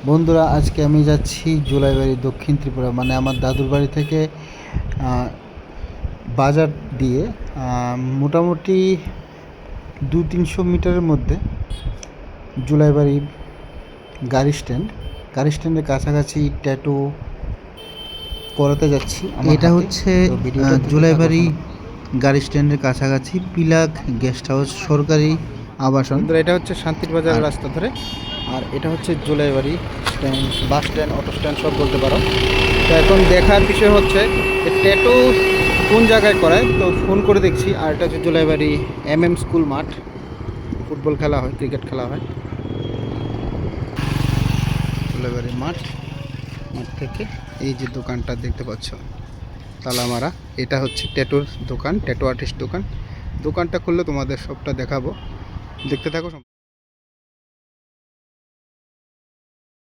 বন্ধুরা, আজকে আমি যাচ্ছি জুলাইবাড়ি, দক্ষিণ ত্রিপুরা। মানে আমার দাদুর বাড়ি থেকে বাজার দিয়ে মোটামুটি 200-300 মিটারের মধ্যে জুলাইবাড়ি গাড়ি স্ট্যান্ডের কাছাকাছি ট্যাটু করাতে যাচ্ছি। এটা হচ্ছে জুলাইবাড়ি গাড়ি স্ট্যান্ডের কাছাকাছি পিলাক গেস্ট হাউস, সরকারি আবাসন। এটা হচ্ছে শান্তির বাজার রাস্তা ধরে, আর এটা হচ্ছে Julaibari stand, bus stand, auto stand সব বলতে পারো। তো এখন দেখার বিষয় হচ্ছে ট্যাটু কোন জায়গায় করায়, তো ফোন করে দেখছি। আর এটা হচ্ছে জুলাইবাড়ি স্কুল মাঠ, ফুটবল খেলা হয়, ক্রিকেট খেলা হয়। জুলাইবাড়ি মাঠ থেকে এই যে দোকানটা দেখতে পাচ্ছ তালামারা, এটা হচ্ছে ট্যাটুর দোকান, ট্যাটু আর্টিস্ট দোকান। দোকানটা খুললে তোমাদের সবটা দেখাবো, দেখতে থাকো।